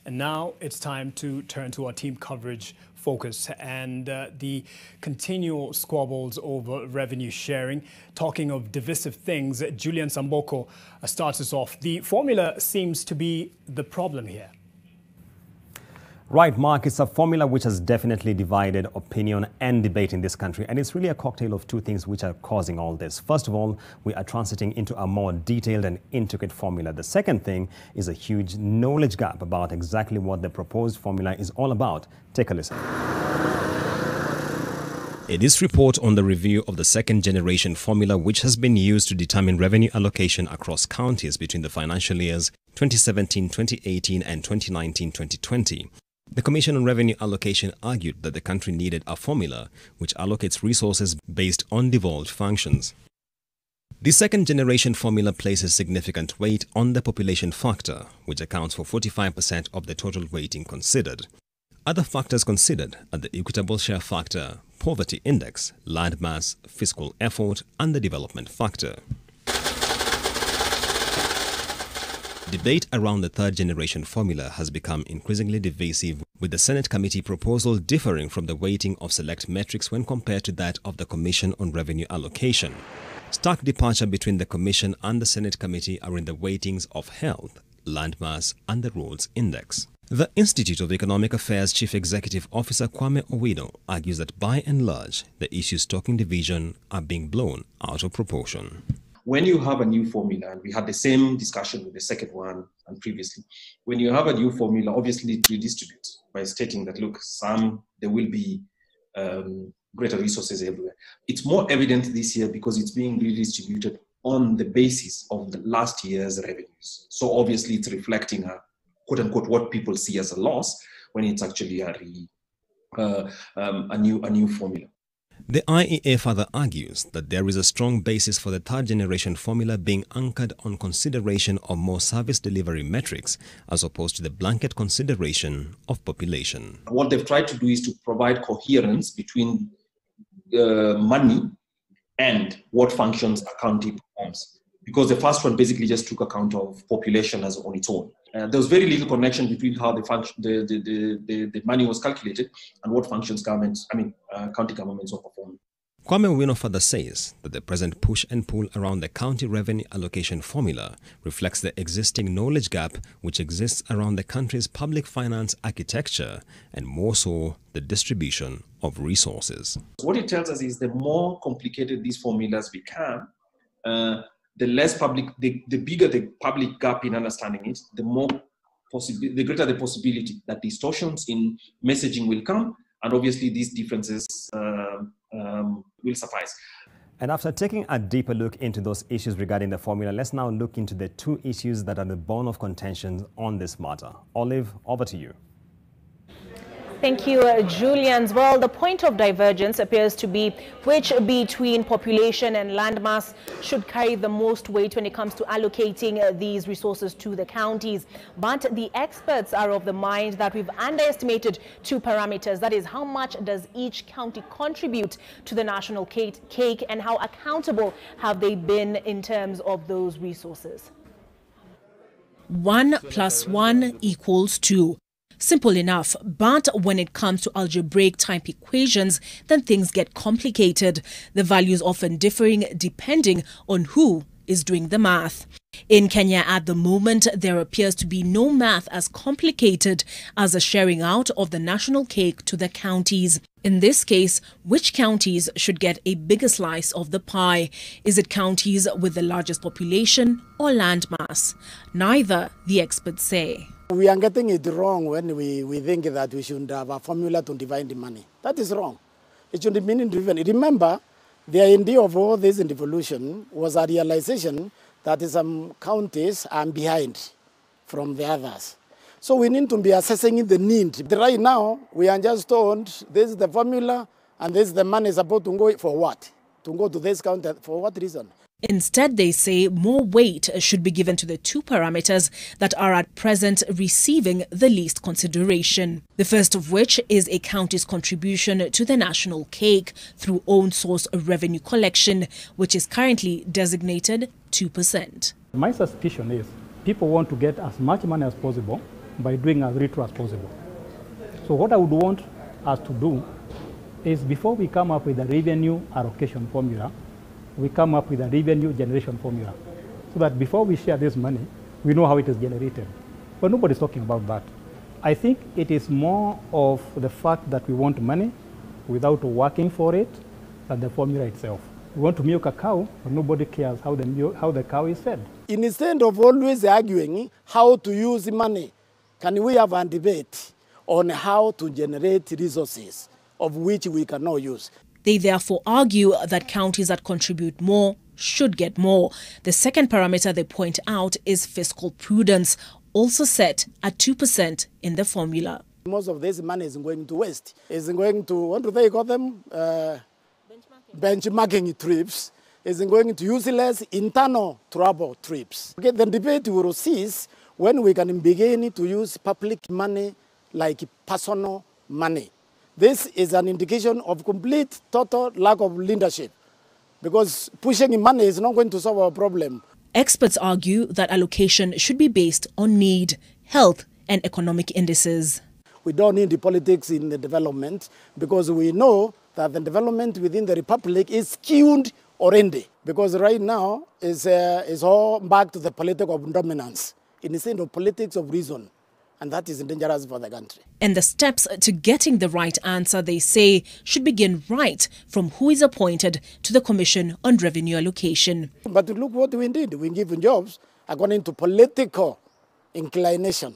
And now it's time to turn to our team coverage focus and the continual squabbles over revenue sharing. Talking of divisive things, Julian Samboko starts us off. The formula seems to be the problem here. Right, Mark, it's a formula which has definitely divided opinion and debate in this country. And it's really a cocktail of two things which are causing all this. First of all, we are transiting into a more detailed and intricate formula. The second thing is a huge knowledge gap about exactly what the proposed formula is all about. Take a listen. In this report on the review of the second generation formula, which has been used to determine revenue allocation across counties between the financial years 2017-2018 and 2019-2020, the Commission on Revenue Allocation argued that the country needed a formula which allocates resources based on devolved functions. The second generation formula places significant weight on the population factor, which accounts for 45% of the total weighting considered. Other factors considered are the equitable share factor, poverty index, land mass, fiscal effort, and the development factor. Debate around the third generation formula has become increasingly divisive, with the Senate committee proposal differing from the weighting of select metrics when compared to that of the Commission on Revenue Allocation. Stark departure between the Commission and the Senate committee are in the weightings of health, land mass, and the roads index. The Institute of Economic Affairs Chief Executive Officer Kwame Owino argues that by and large, the issues talking division are being blown out of proportion. When you have a new formula, and we had the same discussion with the second one and previously, when you have a new formula, obviously it redistributes by stating that, look, there will be greater resources everywhere. It's more evident this year because it's being redistributed on the basis of the last year's revenues. So obviously it's reflecting a quote unquote what people see as a loss when it's actually a new formula. The IEA further argues that there is a strong basis for the third generation formula being anchored on consideration of more service delivery metrics as opposed to the blanket consideration of population. What they've tried to do is to provide coherence between money and what functions a county performs. Because the first one basically just took account of population as on its own. There was very little connection between how the money was calculated and what functions county governments were performing. Kwame Owino further says that the present push and pull around the county revenue allocation formula reflects the existing knowledge gap which exists around the country's public finance architecture and more so the distribution of resources. What it tells us is the more complicated these formulas become, the bigger the public gap in understanding it, the greater the possibility that distortions in messaging will come, and obviously these differences will suffice. And after taking a deeper look into those issues regarding the formula, let's now look into the two issues that are the bone of contention on this matter. Olive, over to you. Thank you, Julian. Well, the point of divergence appears to be which between population and land mass should carry the most weight when it comes to allocating these resources to the counties. But the experts are of the mind that we've underestimated two parameters. That is, how much does each county contribute to the national cake and how accountable have they been in terms of those resources? 1 + 1 = 2. Simple enough, but when it comes to algebraic type equations, then things get complicated, the values often differing depending on who is doing the math. In Kenya at the moment, there appears to be no math as complicated as the sharing out of the national cake to the counties. In this case, which counties should get a bigger slice of the pie? Is it counties with the largest population or land mass? Neither, the experts say. We are getting it wrong when we think that we should have a formula to divide the money. That is wrong. It should be meaning-driven. Remember, the idea of all this in devolution was a realization that some counties are behind from the others. So we need to be assessing the need. Right now, we are just told this is the formula and this is the money supposed to go for what? To go to this county, for what reason? Instead, they say more weight should be given to the two parameters that are at present receiving the least consideration. The first of which is a county's contribution to the national cake through own source revenue collection, which is currently designated 2%. My suspicion is people want to get as much money as possible by doing as little as possible. So what I would want us to do is before we come up with a revenue allocation formula, we come up with a revenue generation formula. So that before we share this money, we know how it is generated. But nobody's talking about that. I think it is more of the fact that we want money without working for it than the formula itself. We want to milk a cow, but nobody cares how the cow is fed. Instead of always arguing how to use money, can we have a debate on how to generate resources of which we cannot use? They therefore argue that counties that contribute more should get more. The second parameter they point out is fiscal prudence, also set at 2% in the formula. Most of this money is going to waste. It's going to, what do they call them? Benchmarking trips. It's going to useless internal trouble trips. Okay, the debate will cease when we can begin to use public money like personal money. This is an indication of complete, total lack of leadership, because pushing money is not going to solve our problem. Experts argue that allocation should be based on need, health, and economic indices. We don't need the politics in the development, because we know that the development within the republic is skewed already. Because right now is all back to the politics of dominance instead of politics of reason. And that is dangerous for the country. And the steps to getting the right answer, they say, should begin right from who is appointed to the Commission on Revenue Allocation. But look what we did. We give jobs according to political inclination,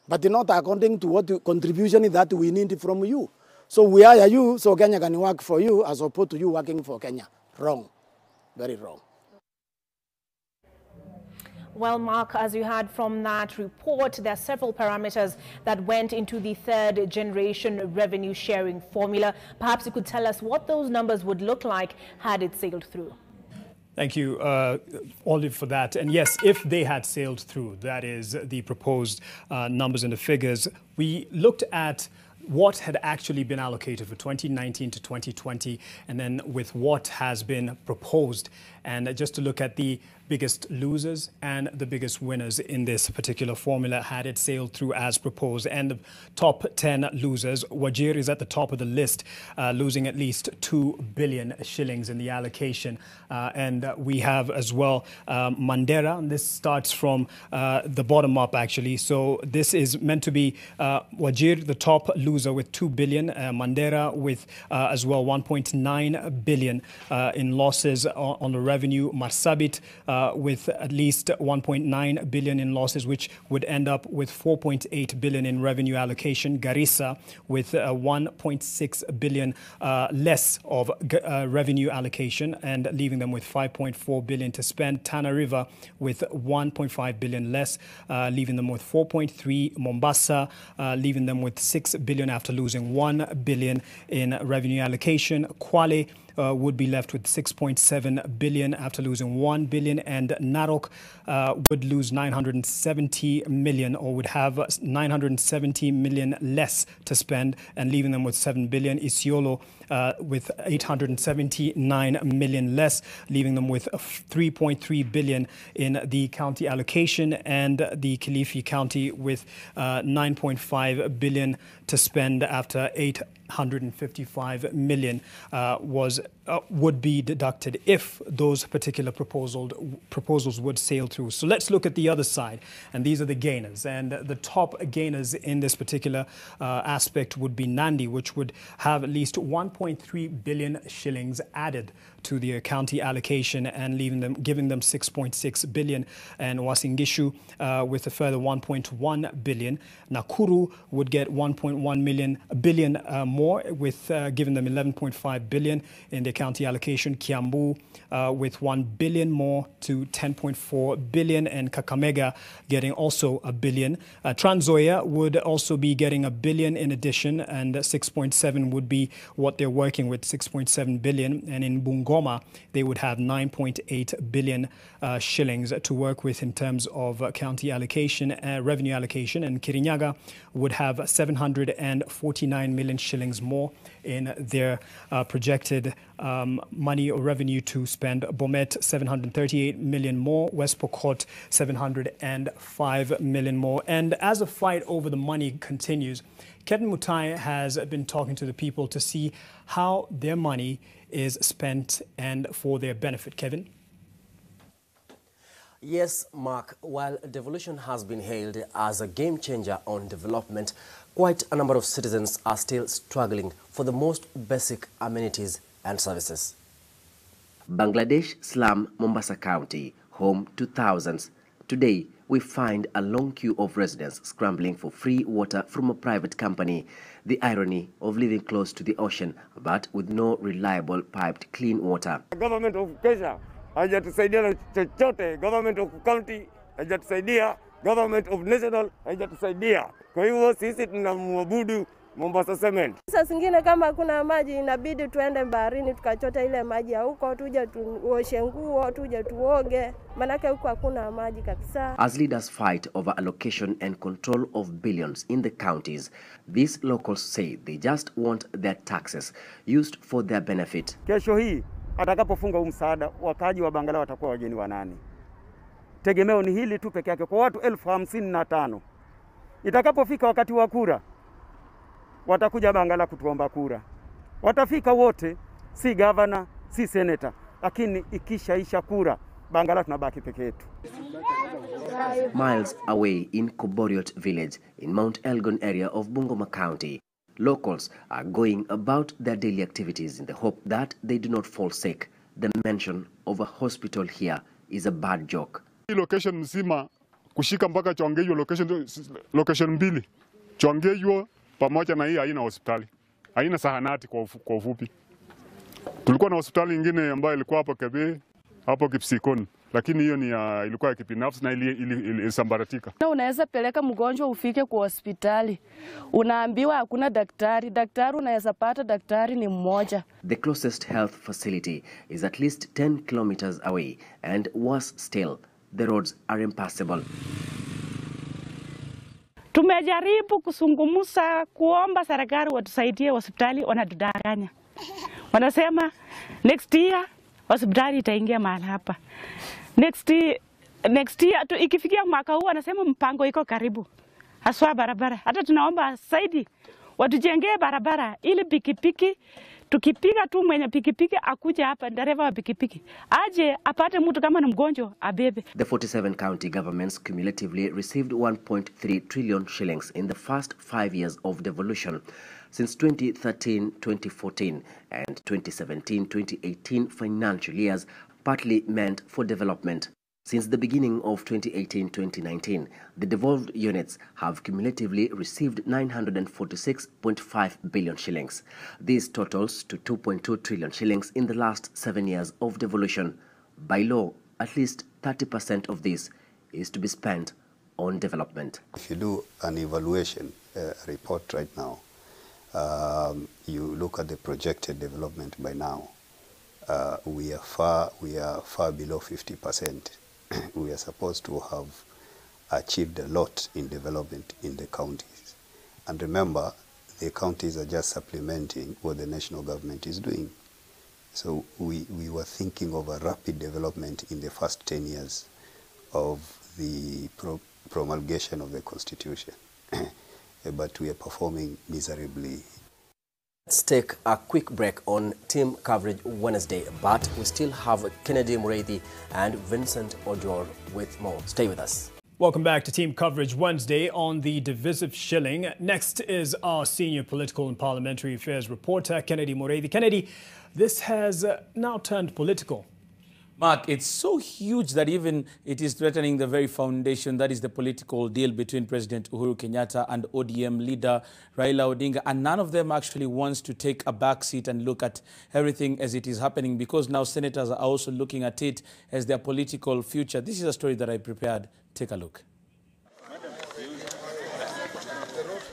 but not according to what contribution that we need from you. So we hire you so Kenya can work for you as opposed to you working for Kenya. Wrong. Very wrong. Well, Mark, as you heard from that report, there are several parameters that went into the third generation revenue sharing formula. Perhaps you could tell us what those numbers would look like had it sailed through. Thank you, Olive, for that. And yes, if they had sailed through, that is the proposed numbers and the figures, we looked at what had actually been allocated for 2019 to 2020, and then with what has been proposed. And just to look at the biggest losers and the biggest winners in this particular formula had it sailed through as proposed. And the top 10 losers, Wajir is at the top of the list, losing at least 2 billion shillings in the allocation. And we have as well Mandera, and this starts from the bottom up actually. So this is meant to be Wajir, the top loser with 2 billion, Mandera with as well 1.9 billion in losses on the revenue, Marsabit with at least 1.9 billion in losses, which would end up with 4.8 billion in revenue allocation. Garissa with 1.6 billion less of revenue allocation and leaving them with 5.4 billion to spend. Tana River with 1.5 billion less, leaving them with 4.3. Mombasa leaving them with 6 billion after losing 1 billion in revenue allocation. Kwale would be left with 6.7 billion after losing 1 billion, and Narok would lose 970 million, or would have 970 million less to spend and leaving them with 7 billion. Isiolo with 879 million less, leaving them with 3.3 billion in the county allocation, and the Kilifi County with 9.5 billion to spend after 855 million would be deducted if those particular proposals would sail through. So let's look at the other side, and these are the gainers. And the top gainers in this particular aspect would be Nandi, which would have at least 1.3 billion shillings added to the county allocation and giving them 6.6 billion, and Wasingishu with a further 1.1 billion. Nakuru would get 1.1 billion more, with giving them 11.5 billion in the county allocation. Kiambu with 1 billion more to 10.4 billion, and Kakamega getting also a billion. Trans Nzoia would also be getting a billion in addition, and 6.7 would be what they're working with, 6.7 billion. And in Bungoma, they would have 9.8 billion shillings to work with in terms of county allocation, revenue allocation. And Kirinyaga would have 749 million shillings more in their projected money or revenue to spend. Bomet, 738 million more. West Pokot, 705 million more. And as the fight over the money continues, Kevin Mutai has been talking to the people to see how their money is spent and for their benefit. Kevin? Yes, Mark, while devolution has been hailed as a game changer on development, quite a number of citizens are still struggling for the most basic amenities and services. Bangladesh slum, Mombasa County, home to thousands. Today, we find a long queue of residents scrambling for free water from a private company. The irony of living close to the ocean, but with no reliable piped clean water. Government of Kenya hajatusaidia na chochote. Government of county hajatusaidia. Government of national hajatusaidia. Kwa hivyo sisi tunamwabudu Mombasa Cement. Sasa zingine kama kuna maji inabidi tuende baharini tukachota ile maji ya huko, tuje tuoshe nguo, tuje tuoge, manake huko hakuna maji kabisa. As leaders fight over allocation and control of billions in the counties, these locals say they just want their taxes used for their benefit. Kesho hii atakapofunga msaada, wakaji wa Bangala watakuwa wageni wa nani? Tegemeo ni hili tu peke yake kwa watu 55,000. Itakapofika wakati wa kura, watakuja Bangala kutuomba kura. Watafika wote, si governor, si senator, lakini ikishaisha kura, Bangala tunabaki peke yetu. Miles away in Koboriot village in Mount Elgon area of Bungoma County, locals are going about their daily activities in the hope that they do not fall sick. The mention of a hospital here is a bad joke. Location mzima kushika mpaka Chongeyo location mbili. Chongeyo pamoja na hii haina hospitali. Haina zahanati kwa ufupi. Tulikuwa na hospitali nyingine ambayo ilikuwa hapo Kebe, hapo Kipsikoni, lakini hiyo ni ilikuwa ya kibinafsi na ilisambaratika. Unaweza peleka mgonjwa ufike kwa hospitali. Unaambiwa hakuna daktari. Daktari unaweza pata daktari ni mmoja. The closest health facility is at least 10 kilometers away, and worse still, the roads are impassable. Tumejaribu kusungumusa kuomba serikali watusaidie hospitali, wanatudanganya. Wanasema next year hospitali itaingia mahali hapa. Next year ikifikia mwaka huu wanasema mpango iko karibu. Haswa barabara. Hata tunaomba zaidi watujengee barabara ili pikipiki tukipiga tu mwenye pikipiki akuje hapa, dereva wa pikipiki aje apate mtu kama ni mgonjwa abebe. The 47 county governments cumulatively received 1.3 trillion shillings in the first 5 years of devolution. Since 2013-2014 and 2017-2018 financial years, partly meant for development. Since the beginning of 2018-2019, the devolved units have cumulatively received 946.5 billion shillings. This totals to 2.2 trillion shillings in the last 7 years of devolution. By law, at least 30% of this is to be spent on development. If you do an evaluation report right now, you look at the projected development by now, we are far below 50%. We are supposed to have achieved a lot in development in the counties. And remember, the counties are just supplementing what the national government is doing. So we were thinking of a rapid development in the first 10 years of the promulgation of the Constitution. But we are performing miserably. Let's take a quick break on Team Coverage Wednesday, but we still have Kennedy Mureithi and Vincent Ojor with more. Stay with us. Welcome back to Team Coverage Wednesday on the divisive shilling. Next is our senior political and parliamentary affairs reporter, Kennedy Mureithi. Kennedy, this has now turned political. Mark, it's so huge that even it is threatening the very foundation, that is the political deal between President Uhuru Kenyatta and ODM leader Raila Odinga. And none of them actually wants to take a back seat and look at everything as it is happening, because now senators are also looking at it as their political future. This is a story that I prepared. Take a look.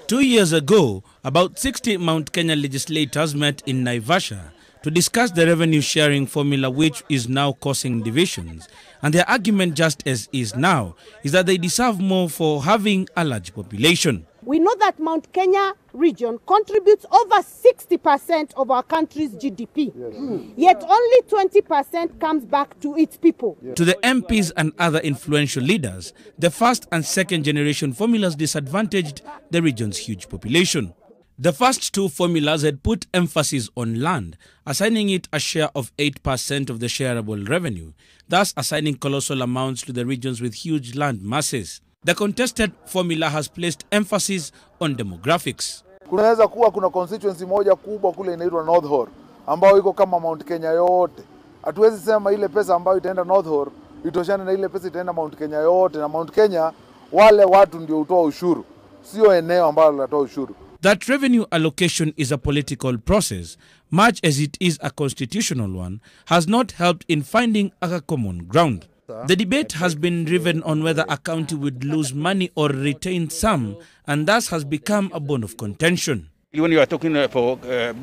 2 years ago, about 60 Mount Kenya legislators met in Naivasha to discuss the revenue sharing formula, which is now causing divisions. And their argument, just as is now, is that they deserve more for having a large population. We know that Mount Kenya region contributes over 60% of our country's GDP. Yes. Yet only 20% comes back to its people. To the MPs and other influential leaders, the first and second generation formulas disadvantaged the region's huge population. The first two formulas had put emphasis on land, assigning it a share of 8% of the shareable revenue, thus assigning colossal amounts to the regions with huge land masses. The contested formula has placed emphasis on demographics. Kunaweza kuwa kuna constituency moja kubwa kule inaitwa North Horr ambayo iko kama Mount Kenya yote. Hatuwezi sema ile pesa ambayo itaenda North Horr itoshane na ile pesa itaenda Mount Kenya yote, na Mount Kenya wale watu ndio hutoa ushuru, sio eneo ambalo linatoa ushuru. That revenue allocation is a political process, much as it is a constitutional one, has not helped in finding a common ground. The debate has been driven on whether a county would lose money or retain some, and thus has become a bone of contention. When you are talking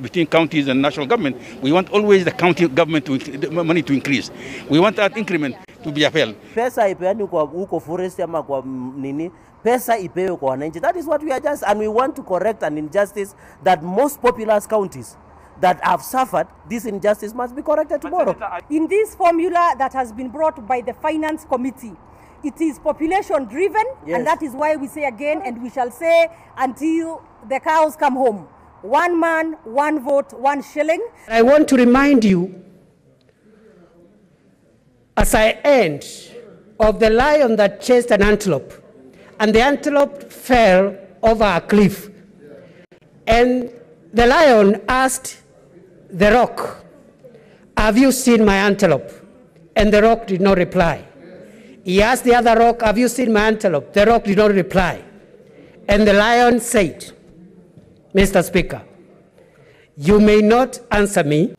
between counties and national government, we want always the county government money to increase. We want that increment to be upheld. Pesa ipeani kwa huko forest ama kwa nini? Pesa ipewe kwa wananchi. That is what we are just, and we want to correct an injustice that most populous counties that have suffered. This injustice must be corrected tomorrow. In this formula that has been brought by the Finance Committee, it is population driven, yes. And that is why we say again, and we shall say until the cows come home. 1 man, 1 vote, 1 shilling. I want to remind you, as I end, of the lion that chased an antelope, and the antelope fell over a cliff. And the lion asked the rock, "Have you seen my antelope?" And the rock did not reply. He asked the other rock, "Have you seen my antelope?" The rock did not reply. And the lion said, "Mr. Speaker, you may not answer me,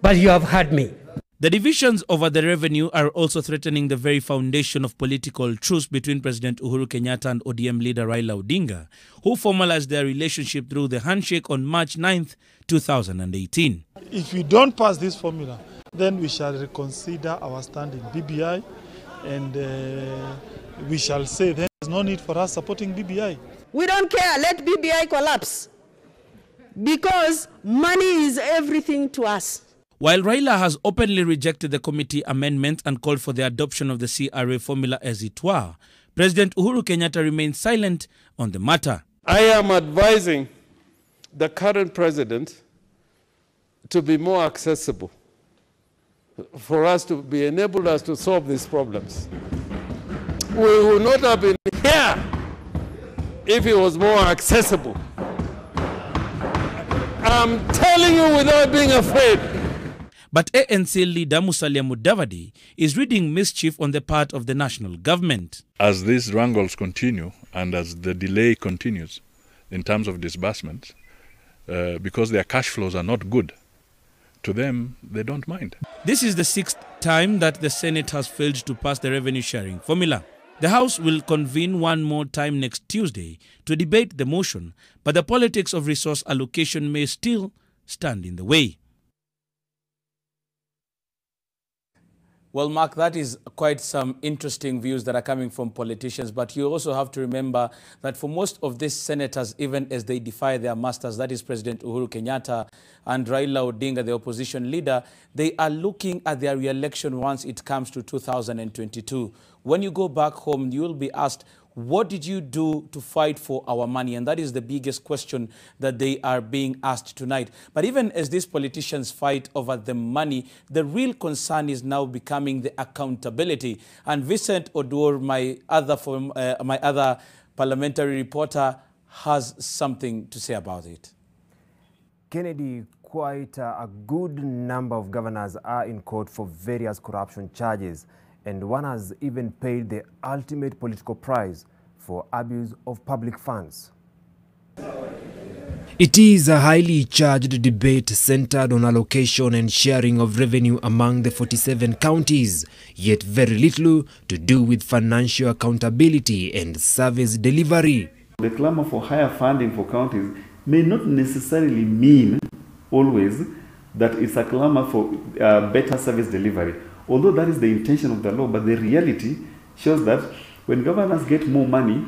but you have heard me." The divisions over the revenue are also threatening the very foundation of political truce between President Uhuru Kenyatta and ODM leader Raila Odinga, who formalized their relationship through the handshake on March 9th, 2018. If we don't pass this formula, then we shall reconsider our stand in BBI, and we shall say there's no need for us supporting BBI. We don't care, let BBI collapse, because money is everything to us. While Raila has openly rejected the committee amendments and called for the adoption of the CRA formula as it were, President Uhuru Kenyatta remains silent on the matter. I am advising the current president to be more accessible for us to be enabled us to solve these problems. We would not have been here if he was more accessible. I'm telling you without being afraid. But ANC leader Musalia Mudavadi is reading mischief on the part of the national government. As these wrangles continue and as the delay continues in terms of disbursements, because their cash flows are not good, to them, they don't mind. This is the 6th time that the Senate has failed to pass the revenue sharing formula. The House will convene one more time next Tuesday to debate the motion, but the politics of resource allocation may still stand in the way. Well, Mark, that is quite some interesting views that are coming from politicians. But you also have to remember that for most of these senators, even as they defy their masters, that is President Uhuru Kenyatta and Raila Odinga, the opposition leader, they are looking at their re-election once it comes to 2022. When you go back home, you will be asked, what did you do to fight for our money? And that is the biggest question that they are being asked tonight. But even as these politicians fight over the money, the real concern is now becoming the accountability. And Vincent Oduor, my other parliamentary reporter, has something to say about it. Kennedy, quite a good number of governors are in court for various corruption charges, and one has even paid the ultimate political prize for abuse of public funds. It is a highly charged debate centered on allocation and sharing of revenue among the 47 counties, yet very little to do with financial accountability and service delivery. The clamor for higher funding for counties may not necessarily mean always that it's a clamor for better service delivery. Although that is the intention of the law, but the reality shows that when governors get more money,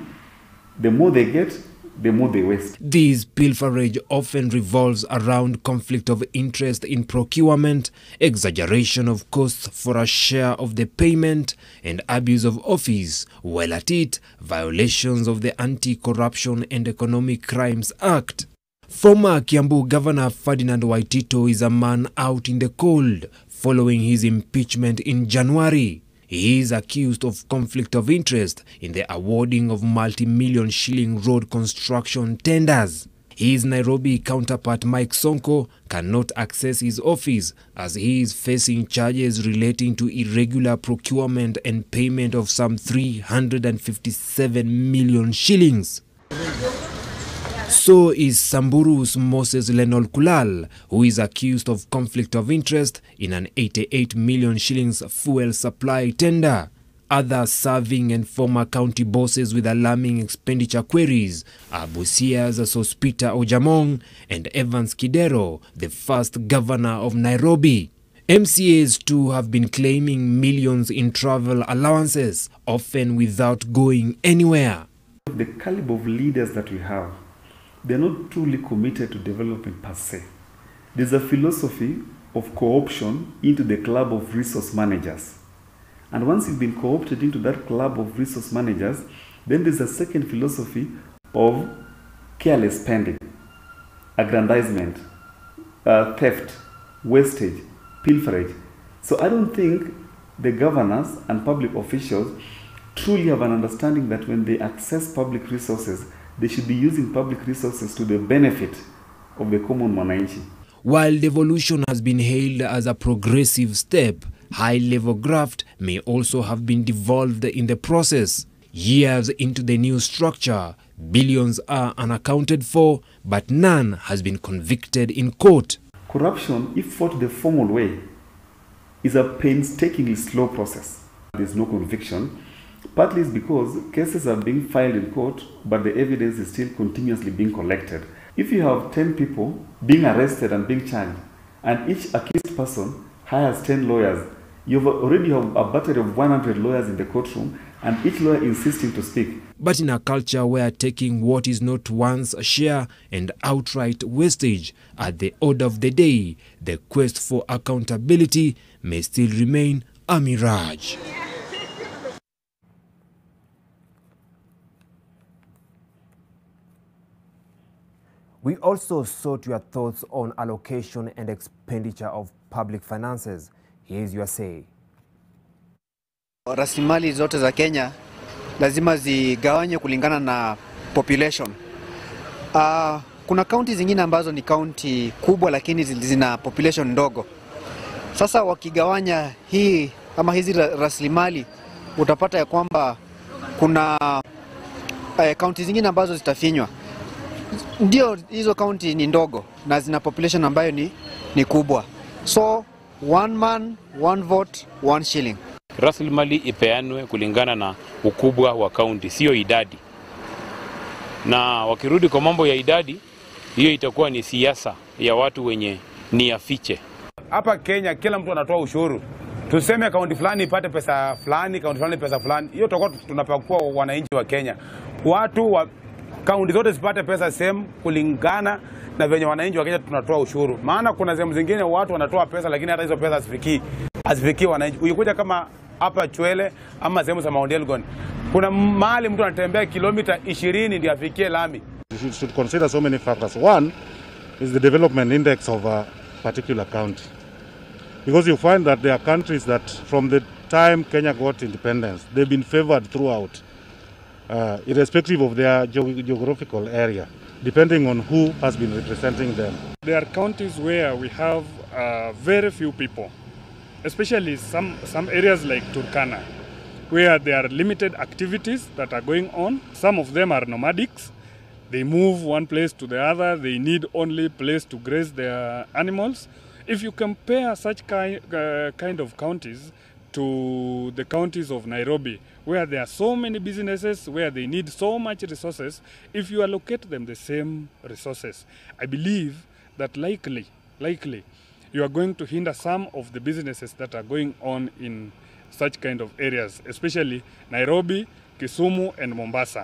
The more they get, the more they waste. This pilferage often revolves around conflict of interest in procurement, exaggeration of costs for a share of the payment, and abuse of office, while at it, violations of the Anti-Corruption and Economic Crimes Act. Former Kiambu Governor Ferdinand Waitito is a man out in the cold following his impeachment in January. He is accused of conflict of interest in the awarding of multi-million shilling road construction tenders. His Nairobi counterpart Mike Sonko cannot access his office as he is facing charges relating to irregular procurement and payment of some 357 million shillings. So is Samburu's Moses Lenol Kulal, who is accused of conflict of interest in an 88 million shillings fuel supply tender. Other serving and former county bosses with alarming expenditure queries are Busia's Sospita Ojamong and Evans Kidero, the first governor of Nairobi. MCAs too have been claiming millions in travel allowances, often without going anywhere. The caliber of leaders that we have, they're not truly committed to development per se. There's a philosophy of co-option into the club of resource managers. And once you've been co-opted into that club of resource managers, then there's a second philosophy of careless spending, aggrandizement, theft, wastage, pilferage. So I don't think the governors and public officials truly have an understanding that when they access public resources, they should be using public resources to the benefit of the common mwananchi. While devolution has been hailed as a progressive step, high-level graft may also have been devolved in the process. Years into the new structure, billions are unaccounted for, but none has been convicted in court. Corruption, if fought the formal way, is a painstakingly slow process. There's no conviction. Partly it's because cases are being filed in court, but the evidence is still continuously being collected. If you have 10 people being arrested and being charged, and each accused person hires 10 lawyers, you already have a battery of 100 lawyers in the courtroom, and each lawyer insisting to speak. But in a culture where taking what is not one's share and outright wastage at the order of the day, the quest for accountability may still remain a mirage. We also sought your thoughts on allocation and expenditure of public finances. Here's your say. Rasilimali zote za Kenya lazima zigawanywe kulingana na population. Kuna kaunti zingine ambazo ni kaunti kubwa lakini zina population ndogo. Sasa wakigawanya hii ama hizi rasilimali, utapata ya kwamba kuna kaunti zingine ambazo zitafinywa. Ndio hizo kaunti ni ndogo na zina population ambayo ni kubwa. So one man, one vote, one shilling. Rasilimali ipeanwe kulingana na ukubwa wa kaunti, sio idadi. Na wakirudi kwa mambo ya idadi, hiyo itakuwa ni siasa ya watu wenye nia fiche. Hapa Kenya kila mtu anatoa ushuru. Tuseme kaunti fulani ipate pesa fulani, kaunti fulani pesa fulani. Hiyo tutakuwa tunapakua wananchi wa Kenya. Watu wa kaunti zote zipate pesa same kulingana na venye wananchi wa Kenya tunatoa ushuru. Maana kuna sehemu zingine watu wanatoa pesa lakini hata hizo pesa hazifikii wananchi. Ukikuja kama hapa Chwele ama sehemu za Mount Elgon, kuna mahali mtu anatembea kilomita 20 ndio afikie lami. You should consider so many factors. One is the development index of a particular county. Because you find that there are countries that from the time Kenya got independence, they've been favored throughout, irrespective of their geographical area, depending on who has been representing them. There are counties where we have very few people, especially some areas like Turkana, where there are limited activities that are going on. Some of them are nomadics. They move one place to the other. They need only place to graze their animals. If you compare such kind of counties to the counties of Nairobi, where there are so many businesses, where they need so much resources, if you allocate them the same resources, I believe that likely, you are going to hinder some of the businesses that are going on in such kind of areas, especially Nairobi, Kisumu, and Mombasa.